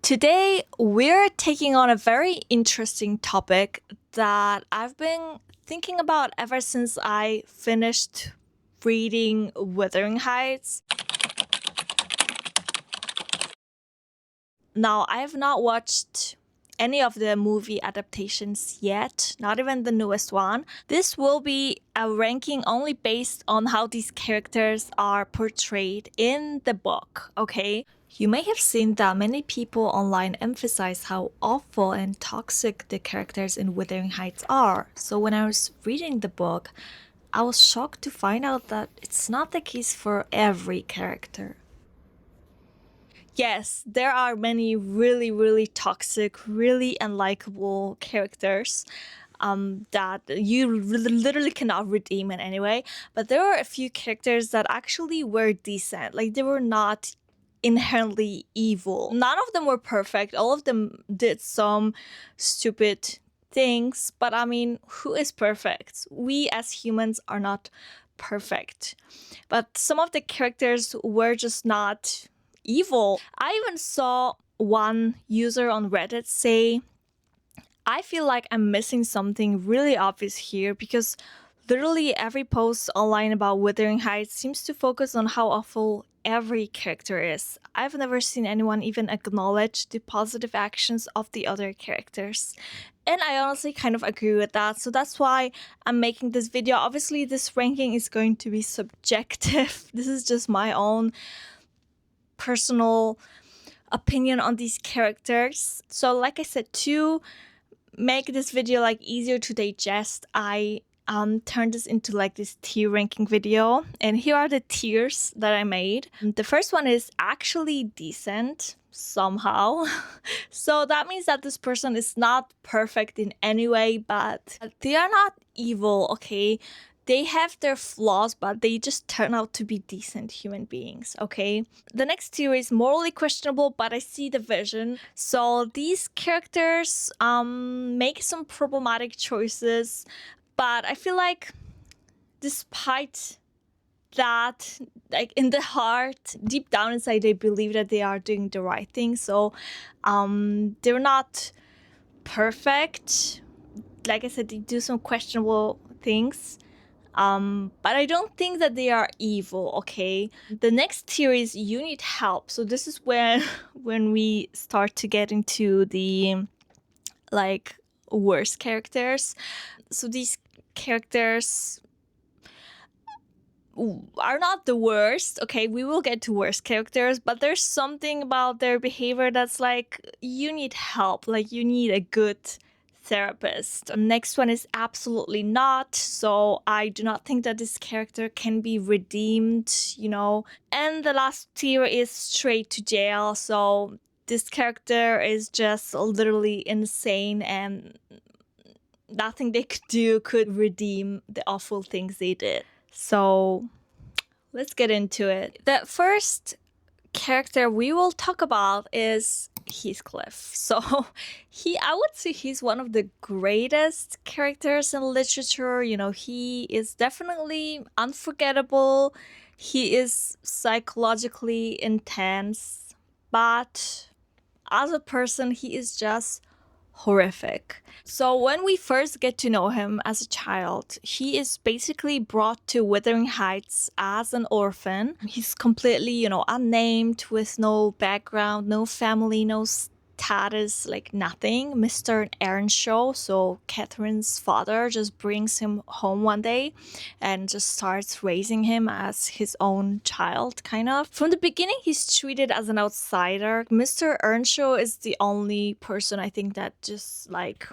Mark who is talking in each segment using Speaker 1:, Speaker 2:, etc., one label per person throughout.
Speaker 1: Today, we're taking on a very interesting topic that I've been thinking about ever since I finished reading Wuthering Heights. Now, I have not watched any of the movie adaptations yet, not even the newest one. This will be a ranking only based on how these characters are portrayed in the book, okay? You may have seen that many people online emphasize how awful and toxic the characters in Wuthering Heights are. So when I was reading the book, I was shocked to find out that it's not the case for every character. Yes, there are many really, really toxic, really unlikable characters that you literally cannot redeem in any way. But there are a few characters that actually were decent. Like, they were not inherently evil. None of them were perfect. All of them did some stupid things. But I mean, who is perfect? We as humans are not perfect. But some of the characters were just not evil. I even saw one user on Reddit say, I feel like I'm missing something really obvious here because literally every post online about Wuthering Heights seems to focus on how awful every character is. I've never seen anyone even acknowledge the positive actions of the other characters. And I honestly kind of agree with that. So that's why I'm making this video. Obviously, this ranking is going to be subjective. This is just my own personal opinion on these characters. So like I said, to make this video like easier to digest, I turned this into like this tier ranking video, and here are the tiers that I made. The first one is actually decent somehow. So that means that this person is not perfect in any way, but they are not evil, okay? They have their flaws, but they just turn out to be decent human beings, okay? The next tier is morally questionable, but I see the vision. So these characters make some problematic choices, but I feel like despite that, like in the heart, deep down inside, they believe that they are doing the right thing. So they're not perfect. Like I said, they do some questionable things. But I don't think that they are evil, okay? The next tier is you need help. So this is when we start to get into the like worst characters. So these characters are not the worst, okay? We will get to worst characters, but there's something about their behavior that's like, you need help, like you need a good therapist. The next one is absolutely not. So I do not think that this character can be redeemed, you know. And the last tier is straight to jail. So this character is just literally insane, and nothing they could do could redeem the awful things they did. So let's get into it. The first character we will talk about is Heathcliff. So I would say he's one of the greatest characters in literature. You know, he is definitely unforgettable. He is psychologically intense, but as a person, he is just horrific. So when we first get to know him as a child, he is basically brought to Wuthering Heights as an orphan. He's completely, you know, unnamed, with no background, no family, no status, like nothing. Mr. Earnshaw, so Catherine's father, just brings him home one day and just starts raising him as his own child, kind of. From the beginning, he's treated as an outsider. Mr. Earnshaw is the only person I think that just like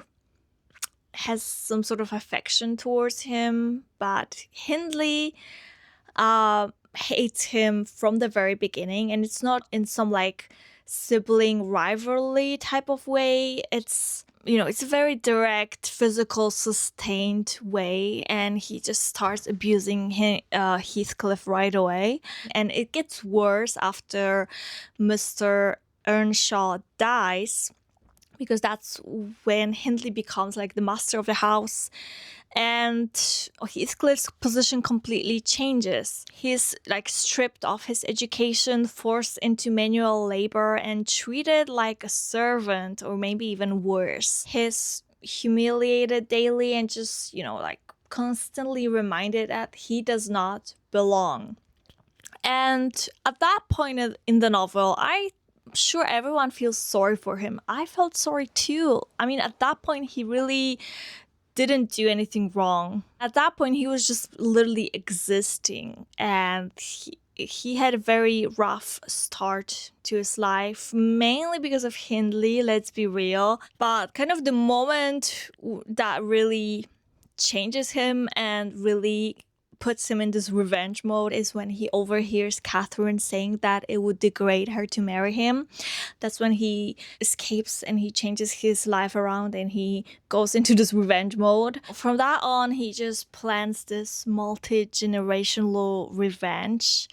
Speaker 1: has some sort of affection towards him, but Hindley hates him from the very beginning, and it's not in some like sibling rivalry type of way. It's, you know, it's a very direct, physical, sustained way, and he just starts abusing Heathcliff right away. And it gets worse after Mr. Earnshaw dies, because that's when Hindley becomes like the master of the house. And Heathcliff's position completely changes. He's like stripped of his education, forced into manual labor, and treated like a servant, or maybe even worse. He's humiliated daily and just, like constantly reminded that he does not belong. And at that point in the novel, I'm sure everyone feels sorry for him. I felt sorry too. I mean, at that point, he really didn't do anything wrong. At that point, he was just literally existing, and he had a very rough start to his life, mainly because of Hindley, let's be real. But kind of the moment that really changes him and really puts him in this revenge mode is when he overhears Catherine saying that it would degrade her to marry him. That's when he escapes and he changes his life around and he goes into this revenge mode. From that on, he just plans this multi-generational revenge,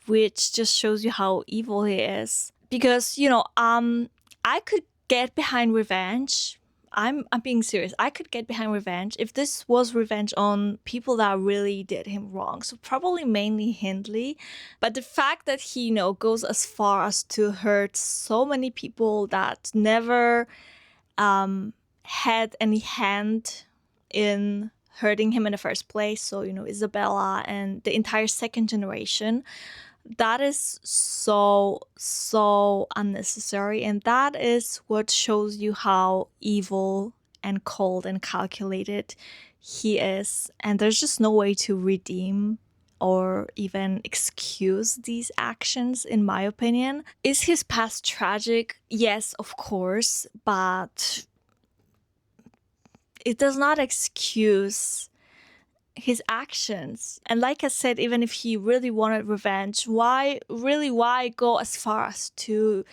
Speaker 1: which just shows you how evil he is. Because, I could get behind revenge. I'm being serious. I could get behind revenge if this was revenge on people that really did him wrong. So probably mainly Hindley. But the fact that he, goes as far as to hurt so many people that never had any hand in hurting him in the first place. So, Isabella and the entire second generation. That is so unnecessary, and that is what shows you how evil and cold and calculated he is. And there's just no way to redeem or even excuse these actions, in my opinion. Is his past tragic? Yes, of course, but it does not excuse his actions. And like I said, even if he really wanted revenge, why go as far as to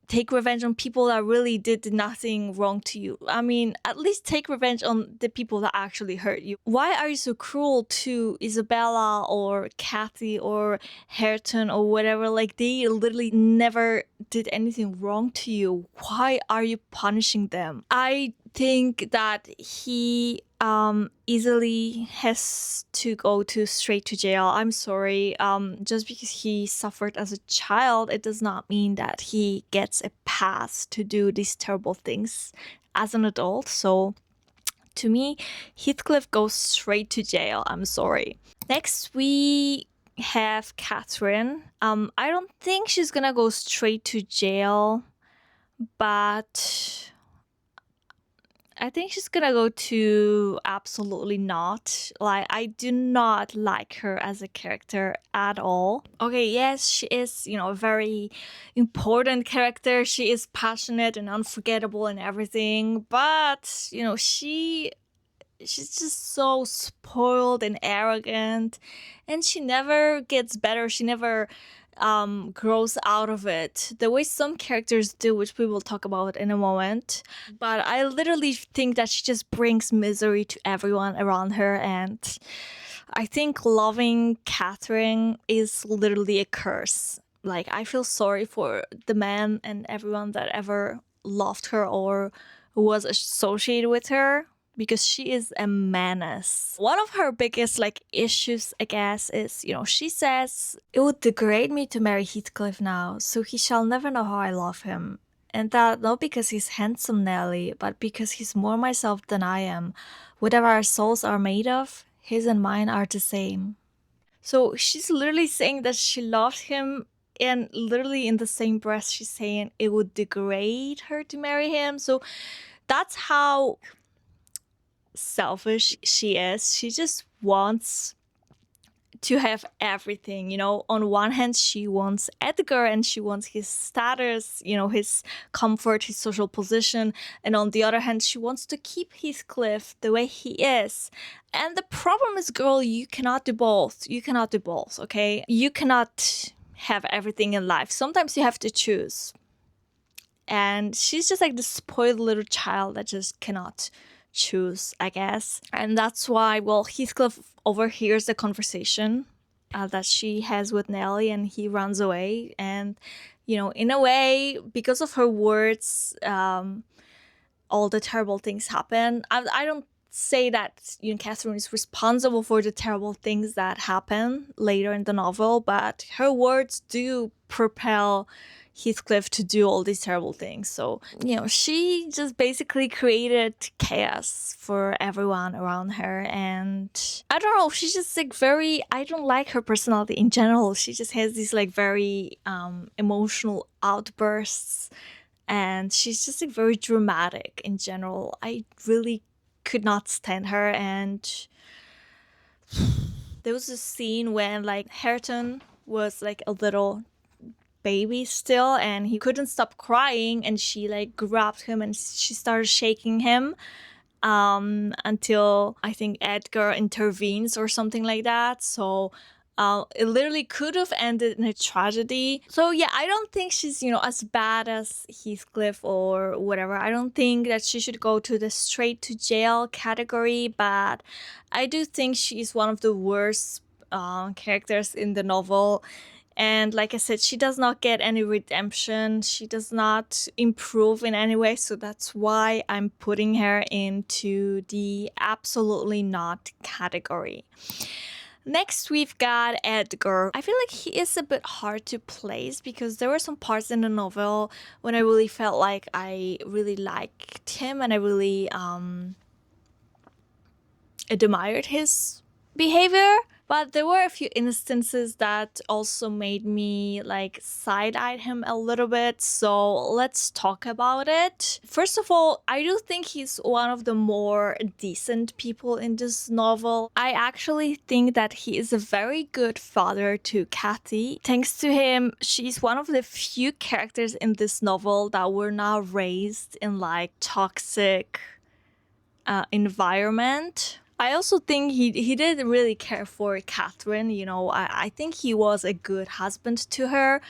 Speaker 1: take revenge on people that really did nothing wrong to you? I mean, at least take revenge on the people that actually hurt you. Why are you so cruel to Isabella or Cathy or Hareton or whatever? Like, they literally never did anything wrong to you. Why are you punishing them? I think that he easily has to go straight to jail. I'm sorry. Just because he suffered as a child, it does not mean that he gets a pass to do these terrible things as an adult. So to me, Heathcliff goes straight to jail. I'm sorry. Next, we have Catherine. I don't think she's gonna go straight to jail, but I think she's gonna go to absolutely not. Like, I do not like her as a character at all. Okay, yes, she is, a very important character. She is passionate and unforgettable and everything. But, she's just so spoiled and arrogant. And she never gets better. She never grows out of it the way some characters do, which we will talk about in a moment. But I literally think that she just brings misery to everyone around her, and I think loving Catherine is literally a curse. Like, I feel sorry for the man and everyone that ever loved her or was associated with her, because she is a menace. One of her biggest issues, I guess, is, she says, "It would degrade me to marry Heathcliff now, so he shall never know how I love him. And that not because he's handsome, Nelly, but because he's more myself than I am. Whatever our souls are made of, his and mine are the same." So she's literally saying that she loves him, and literally in the same breath she's saying it would degrade her to marry him. So that's how selfish she is. She just wants to have everything. On one hand, she wants Edgar and she wants his status, his comfort, his social position. And on the other hand, she wants to keep Heathcliff the way he is. And the problem is, girl, you cannot do both. You cannot do both, okay? You cannot have everything in life. Sometimes you have to choose. And she's just like the spoiled little child that just cannot choose, I guess. And that's why, Heathcliff overhears the conversation that she has with Nelly, and he runs away. And in a way, because of her words, all the terrible things happen. I don't say that Catherine is responsible for the terrible things that happen later in the novel, but her words do propel Heathcliff to do all these terrible things. So, she just basically created chaos for everyone around her. And I don't know, she's just like I don't like her personality in general. She just has these like very emotional outbursts, and she's just like very dramatic in general. I really could not stand her. And there was a scene when like Hareton was like a little baby still, and he couldn't stop crying, and she like grabbed him and she started shaking him until I think Edgar intervenes or something like that. So it literally could have ended in a tragedy. So yeah, I don't think she's, as bad as Heathcliff or whatever. I don't think that she should go to the straight to jail category, but I do think she's one of the worst characters in the novel. And like I said, she does not get any redemption. She does not improve in any way. So that's why I'm putting her into the absolutely not category. Next, we've got Edgar. I feel like he is a bit hard to place because there were some parts in the novel when I really felt like I really liked him and I really admired his behavior. But there were a few instances that also made me like side-eye him a little bit. So let's talk about it. First of all, I do think he's one of the more decent people in this novel. I actually think that he is a very good father to Cathy. Thanks to him, she's one of the few characters in this novel that were not raised in like toxic environment. I also think he did really care for Catherine. I think he was a good husband to her.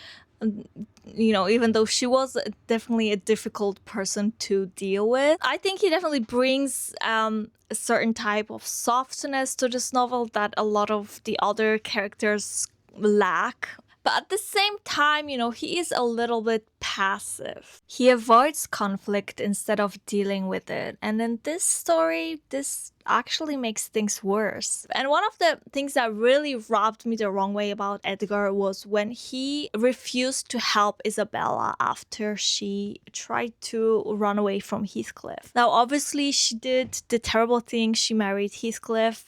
Speaker 1: Even though she was definitely a difficult person to deal with. I think he definitely brings a certain type of softness to this novel that a lot of the other characters lack. But at the same time, he is a little bit passive. He avoids conflict instead of dealing with it. And in this story, this actually makes things worse. And one of the things that really rubbed me the wrong way about Edgar was when he refused to help Isabella after she tried to run away from Heathcliff. Now, obviously, she did the terrible thing. She married Heathcliff,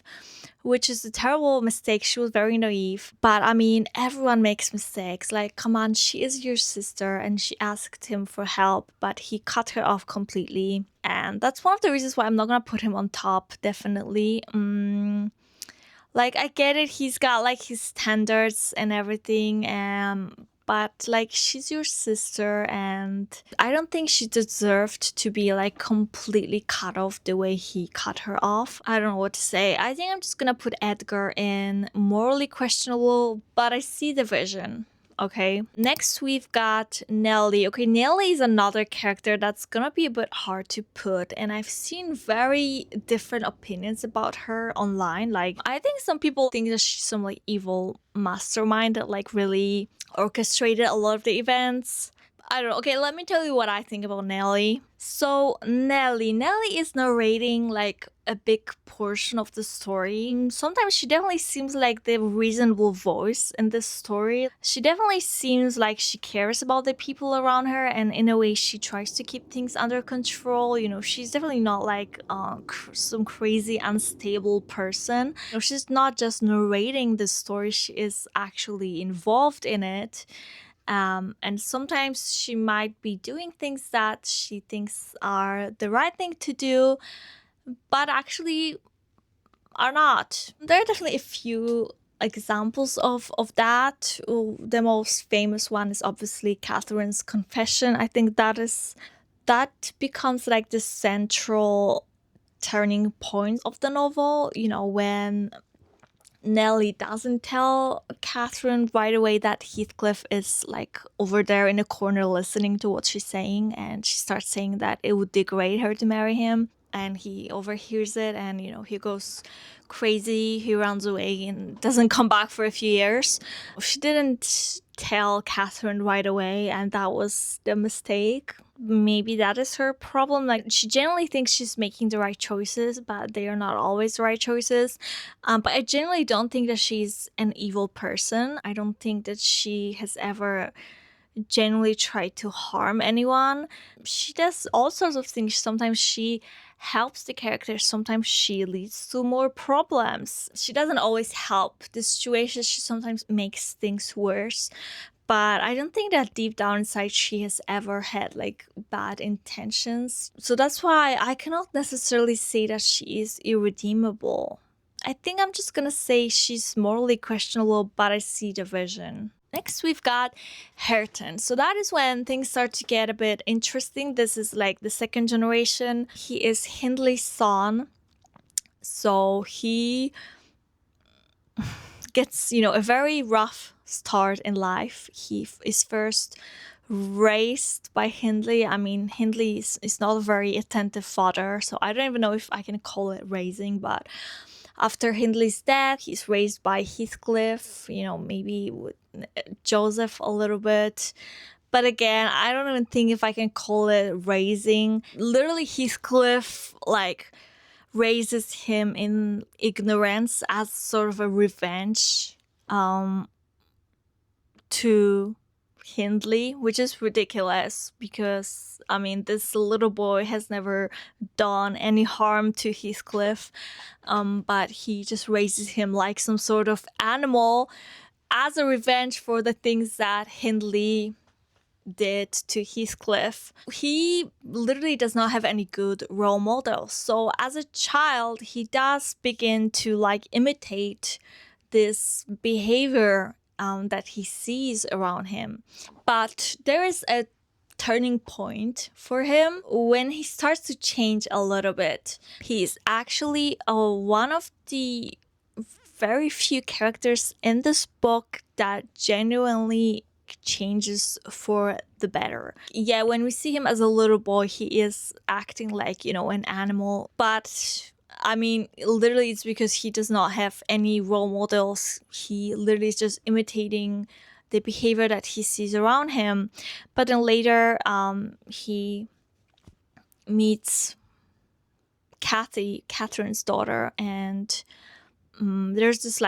Speaker 1: which is a terrible mistake. She was very naive. But I mean, everyone makes mistakes. Like, come on, she is your sister. And she asked him for help, but he cut her off completely. And that's one of the reasons why I'm not going to put him on top, definitely. Like, I get it. He's got like his standards and everything. But like, she's your sister, and I don't think she deserved to be like completely cut off the way he cut her off. I don't know what to say. I think I'm just gonna put Edgar in morally questionable, but I see the vision. Okay, next we've got Nelly. Okay, Nelly is another character that's gonna be a bit hard to put, and I've seen very different opinions about her online. Like, I think some people think that she's some like evil mastermind that like really orchestrated a lot of the events. I don't know. Okay, let me tell you what I think about Nelly. So Nelly is narrating like a big portion of the story. Sometimes she definitely seems like the reasonable voice in this story. She definitely seems like she cares about the people around her, and in a way she tries to keep things under control. She's definitely not like some crazy unstable person. She's not just narrating the story, she is actually involved in it. And sometimes she might be doing things that she thinks are the right thing to do, but actually are not. There are definitely a few examples of that. The most famous one is obviously Catherine's confession. I think that becomes like the central turning point of the novel, when Nelly doesn't tell Catherine right away that Heathcliff is like over there in a corner listening to what she's saying, and she starts saying that it would degrade her to marry him, and he overhears it, and he goes crazy. He runs away and doesn't come back for a few years. She didn't tell Catherine right away, and that was the mistake. Maybe that is her problem. Like, she generally thinks she's making the right choices, but they are not always the right choices. But I generally don't think that she's an evil person. I don't think that she has ever genuinely try to harm anyone. She does all sorts of things. Sometimes she helps the character, sometimes she leads to more problems. She doesn't always help the situation, she sometimes makes things worse. But I don't think that deep down inside she has ever had like bad intentions. So that's why I cannot necessarily say that she is irredeemable. I think I'm just gonna say she's morally questionable, but I see the vision. Next, we've got Hareton. So that is when things start to get a bit interesting. This is like the second generation. He is Hindley's son. So he gets, a very rough start in life. He is first raised by Hindley. I mean, Hindley is not a very attentive father, so I don't even know if I can call it raising, but after Hindley's death, he's raised by Heathcliff, maybe with Joseph a little bit. But again, I don't even think if I can call it raising. Literally, Heathcliff, raises him in ignorance as sort of a revenge to Hindley, which is ridiculous because, I mean, this little boy has never done any harm to Heathcliff, but he just raises him like some sort of animal as a revenge for the things that Hindley did to Heathcliff. He literally does not have any good role models. So as a child, he does begin to imitate this behavior that he sees around him. But there is a turning point for him when he starts to change a little bit. He's actually one of the very few characters in this book that genuinely changes for the better. Yeah, when we see him as a little boy, he is acting like, an animal, but I mean, literally it's because he does not have any role models. He literally is just imitating the behavior that he sees around him. But then later, he meets Catherine's daughter, and there's this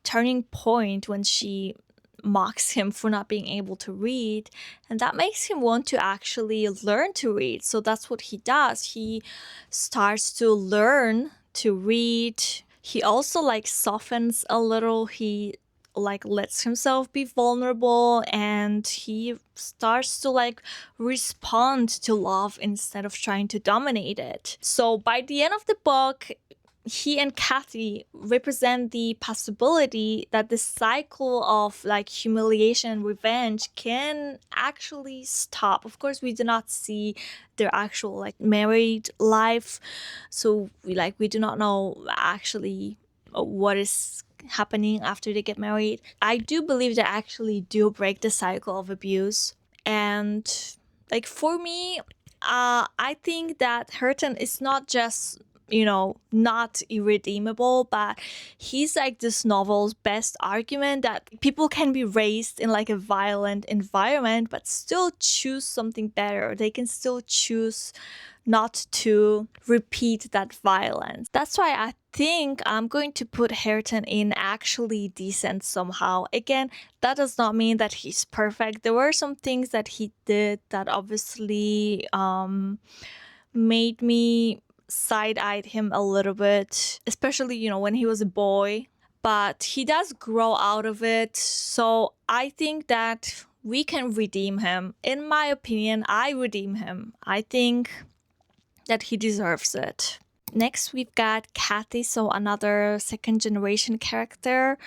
Speaker 1: turning point when she mocks him for not being able to read, and that makes him want to actually learn to read. So that's what he does. He starts to learn to read. He also softens a little. He lets himself be vulnerable, and he starts to respond to love instead of trying to dominate it. So by the end of the book, he and Cathy represent the possibility that the cycle of
Speaker 2: humiliation and revenge can actually stop. Of course, we do not see their actual married life, so we do not know actually what is happening after they get married. I do believe they actually do break the cycle of abuse, and for me, I think that Hareton is not just not irredeemable, but he's this novel's best argument that people can be raised in a violent environment but still choose something better. They can still choose not to repeat that violence. That's why I think I'm going to put Hareton in actually decent somehow. Again, that does not mean that he's perfect. There were some things that he did that obviously made me side-eyed him a little bit, especially when he was a boy, but he does grow out of it. So I think that we can redeem him. In my opinion, I redeem him. I think that he deserves it. Next, we've got Cathy, so another second generation character.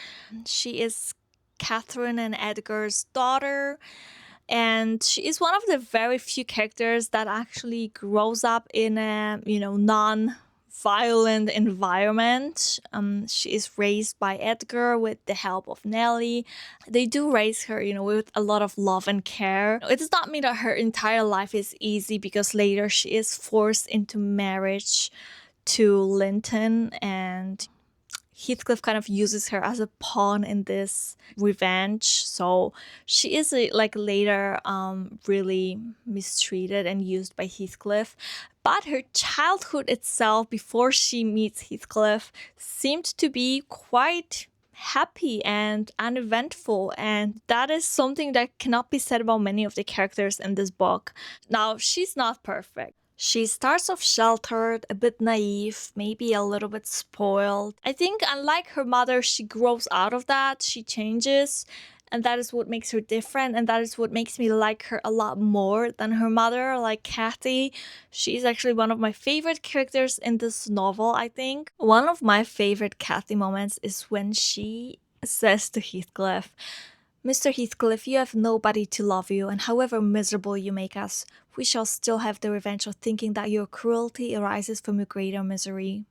Speaker 2: She is Catherine and Edgar's daughter, and she is one of the very few characters that actually grows up in a non-violent environment. She is raised by Edgar with the help of Nelly. They do raise her with a lot of love and care. It does not mean that her entire life is easy, because later she is forced into marriage to Linton, and Heathcliff kind of uses her as a pawn in this revenge. So she is like later really mistreated and used by Heathcliff. But her childhood itself, before she meets Heathcliff, seemed to be quite happy and uneventful, and that is something that cannot be said about many of the characters in this book. Now, she's not perfect. She starts off sheltered, a bit naive, maybe a little bit spoiled. I think, unlike her mother, she grows out of that, she changes, and that is what makes her different, and that is what makes me like her a lot more than her mother, like Cathy. She's actually one of my favorite characters in this novel, I think. One of my favorite Cathy moments is when she says to Heathcliff, "Mr. Heathcliff, you have nobody to love you, and however miserable you make us, we shall still have the revenge of thinking that your cruelty arises from your greater misery.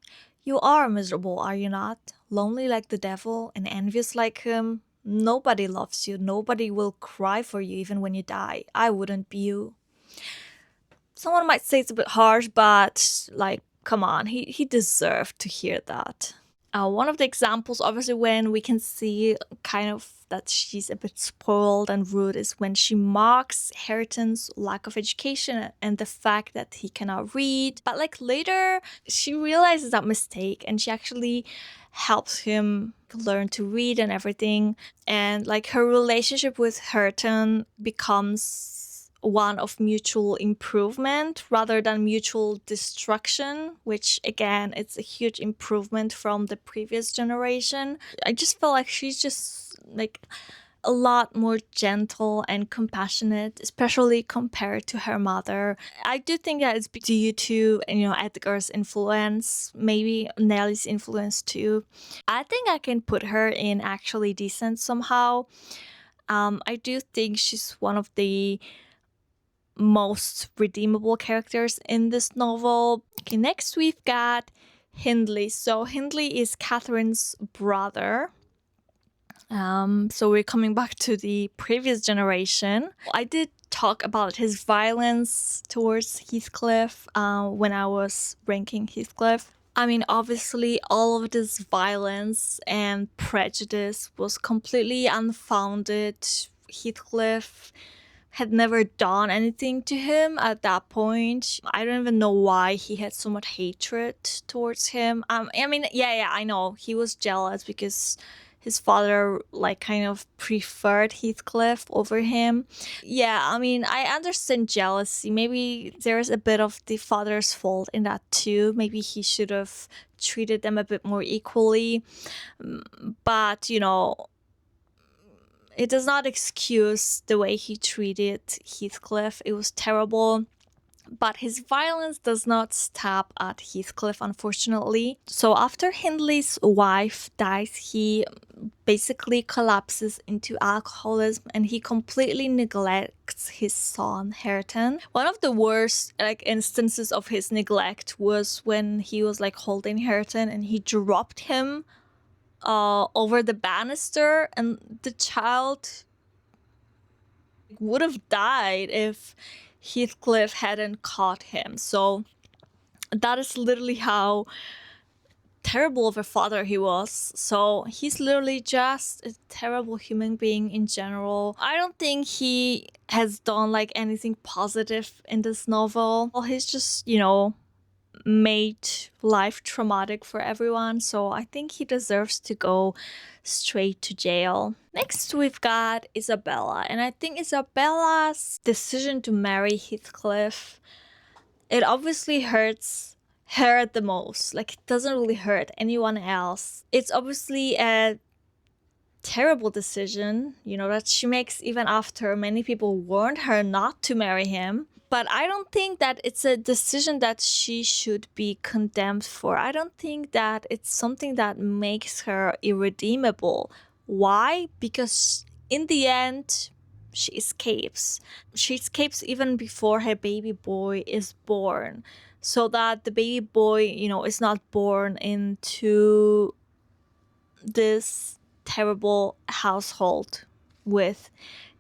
Speaker 2: You are miserable, are you not? Lonely like the devil, and envious like him. Nobody loves you, nobody will cry for you even when you die. I wouldn't be you." Someone might say it's a bit harsh, but like, come on, he deserved to hear that. One of the examples, obviously, when we can see kind of that she's a bit spoiled and rude is when she mocks Hareton's lack of education and the fact that he cannot read. But like later, she realizes that mistake and she actually helps him learn to read and everything. And like her relationship with Hareton becomes one of mutual improvement rather than mutual destruction, which again, it's a huge improvement from the previous generation. I just feel like she's just like a lot more gentle and compassionate, especially compared to her mother. I do think that it's due to, Edgar's influence, maybe Nelly's influence too. I think I can put her in actually decent somehow. I do think she's one of the most redeemable characters in this novel. Okay, next we've got Hindley. So Hindley is Catherine's brother. So we're coming back to the previous generation. I did talk about his violence towards Heathcliff when I was ranking Heathcliff. I mean, obviously, all of this violence and prejudice was completely unfounded. Heathcliff had never done anything to him at that point. I don't even know why he had so much hatred towards him. I mean, yeah, I know. He was jealous because his father like kind of preferred Heathcliff over him. Yeah, I mean, I understand jealousy. Maybe there's a bit of the father's fault in that too. Maybe he should have treated them a bit more equally. But, it does not excuse the way he treated Heathcliff. It was terrible. But his violence does not stop at Heathcliff, unfortunately. So after Hindley's wife dies, he basically collapses into alcoholism and he completely neglects his son, Hareton. One of the worst instances of his neglect was when he was holding Hareton and he dropped him over the banister, and the child would have died if Heathcliff hadn't caught him. So that is literally how terrible of a father he was. So he's literally just a terrible human being in general. I don't think he has done anything positive in this novel. He's just, made life traumatic for everyone, so I think he deserves to go straight to jail. Next we've got Isabella, and I think Isabella's decision to marry Heathcliff, it obviously hurts her the most. It doesn't really hurt anyone else. It's obviously a terrible decision, that she makes even after many people warned her not to marry him. But I don't think that it's a decision that she should be condemned for. I don't think that it's something that makes her irredeemable. Why? Because in the end, she escapes. She escapes even before her baby boy is born, so that the baby boy, is not born into this terrible household with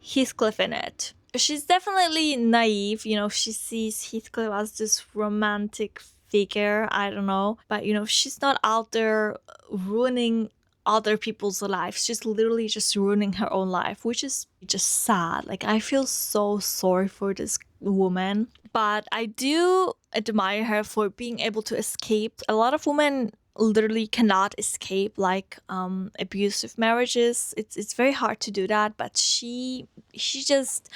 Speaker 2: Heathcliff in it. She's definitely naive, she sees Heathcliff as this romantic
Speaker 1: figure, I don't know. But, she's not out there ruining other people's lives. She's literally just ruining her own life, which is just sad. Like, I feel so sorry for this woman. But I do admire her for being able to escape. A lot of women literally cannot escape like abusive marriages. It's very hard to do that, but she just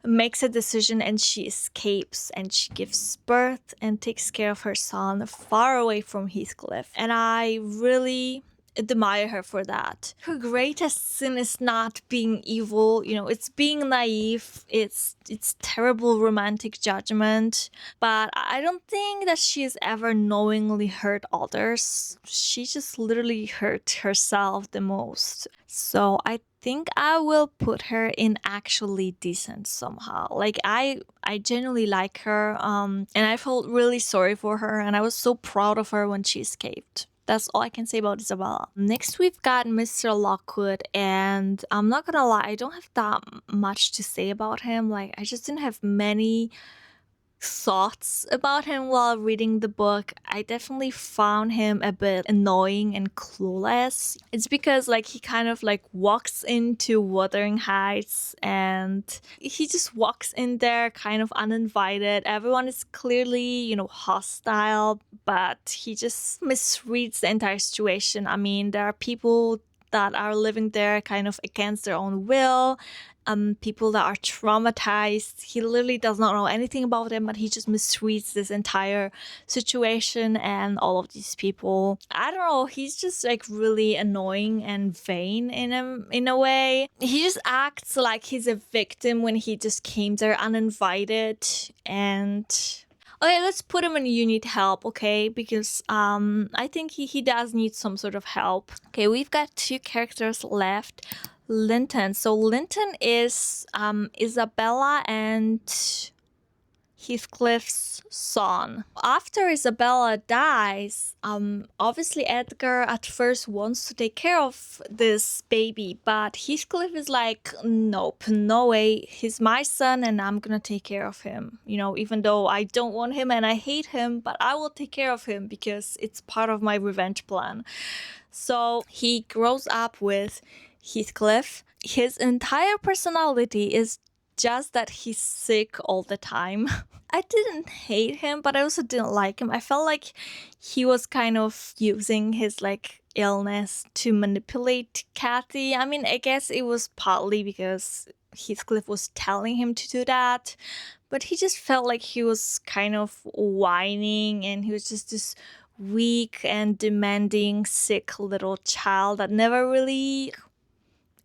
Speaker 1: makes a decision and she escapes and she gives birth and takes care of her son far away from Heathcliff. And I really admire her for that. Her greatest sin is not being evil, it's being naive, it's terrible romantic judgment, but I don't think that she's ever knowingly hurt others. She just literally hurt herself the most. So I think I will put her in actually decent somehow. Like I genuinely like her, and I felt really sorry for her, and I was so proud of her when she escaped. That's all I can say about Isabella. Next, we've got Mr. Lockwood, and I'm not gonna lie, I don't have that much to say about him. Like, I just didn't have many thoughts about him while reading the book. I definitely found him a bit annoying and clueless. It's because like he kind of like walks into Wuthering Heights and he just walks in there kind of uninvited. Everyone is clearly, hostile, but he just misreads the entire situation. I mean, there are people that are living there kind of against their own will. People that are traumatized. He literally does not know anything about them, but he just misreads this entire situation and all of these people. I don't know, he's just like really annoying and vain in a way. He just acts like he's a victim when he just came there uninvited. And okay, let's put him in You Need Help, okay? Because I think he does need some sort of help. Okay, we've got two characters left. Linton. So Linton is Isabella and Heathcliff's son. After Isabella dies, obviously Edgar at first wants to take care of this baby, but Heathcliff is like, nope, no way, he's my son and I'm gonna take care of him. Even though I don't want him and I hate him, but I will take care of him because it's part of my revenge plan. So he grows up with Heathcliff. His entire personality is just that he's sick all the time. I didn't hate him, but I also didn't like him. I felt like he was kind of using his like illness to manipulate Cathy. I mean, I guess it was partly because Heathcliff was telling him to do that, but he just felt like he was kind of whining and he was just this weak and demanding sick little child that never really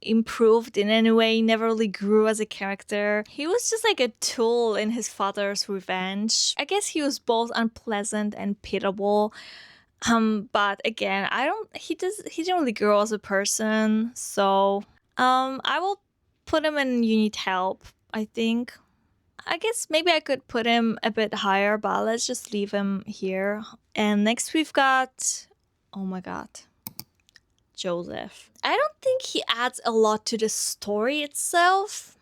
Speaker 1: improved in any way, never really grew as a character. He was just like a tool in his father's revenge. I guess he was both unpleasant and pitiable. But again, he didn't really grow as a person. So I will put him in You Need Help, I think. I guess maybe I could put him a bit higher, but let's just leave him here. And next we've got, oh my god, Joseph. I don't think he adds a lot to the story itself.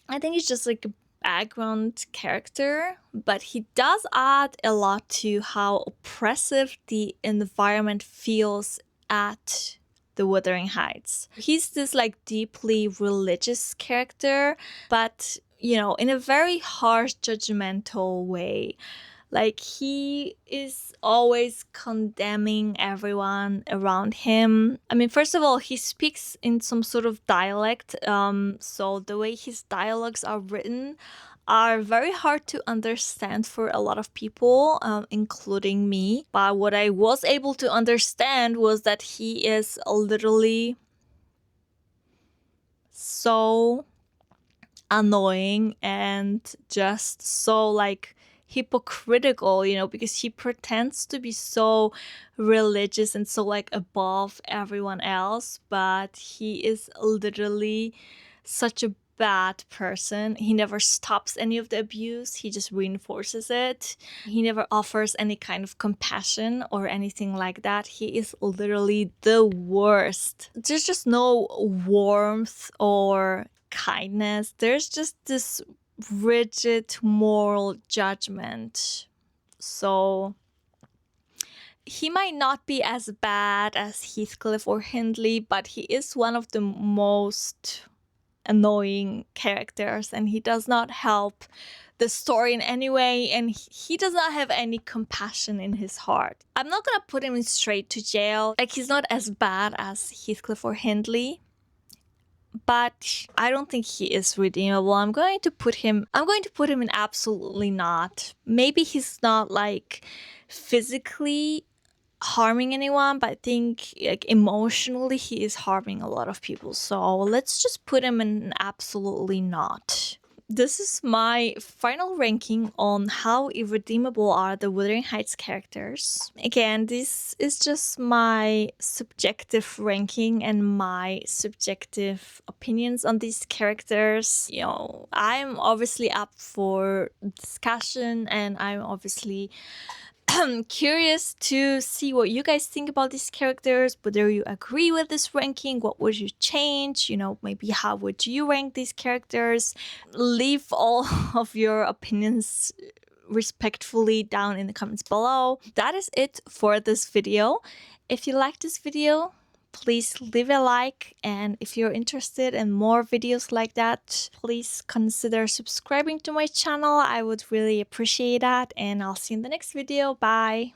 Speaker 1: I think he's just like a background character, but he does add a lot to how oppressive the environment feels at the Wuthering Heights. He's this like deeply religious character, but in a very harsh, judgmental way. Like, he is always condemning everyone around him. I mean, first of all, he speaks in some sort of dialect. So the way his dialogues are written are very hard to understand for a lot of people, including me. But what I was able to understand was that he is literally so annoying and just so like hypocritical, because he pretends to be so religious and so like above everyone else, but he is literally such a bad person. He never stops any of the abuse, he just reinforces it. He never offers any kind of compassion or anything like that. He is literally the worst. There's just no warmth or kindness. There's just this rigid moral judgment. So he might not be as bad as Heathcliff or Hindley, but he is one of the most annoying characters, and he does not help the story in any way, and he does not have any compassion in his heart. I'm not gonna put him straight to jail. Like, he's not as bad as Heathcliff or Hindley, but I don't think he is redeemable. I'm going to put him in absolutely not. Maybe he's not like physically harming anyone, but I think like emotionally he is harming a lot of people. So let's just put him in absolutely not. This is my final ranking on how irredeemable are the Wuthering Heights characters. Again, this is just my subjective ranking and my subjective opinions on these characters. You know, I'm obviously up for discussion, and I'm obviously curious to see what you guys think about these characters, whether you agree with this ranking, what would you change, you know, maybe how would you rank these characters. Leave all of your opinions respectfully down in the comments below. That is it for this video. If you like this video, please leave a like, and if you're interested in more videos like that, please consider subscribing to my channel. I would really appreciate that, and I'll see you in the next video. Bye!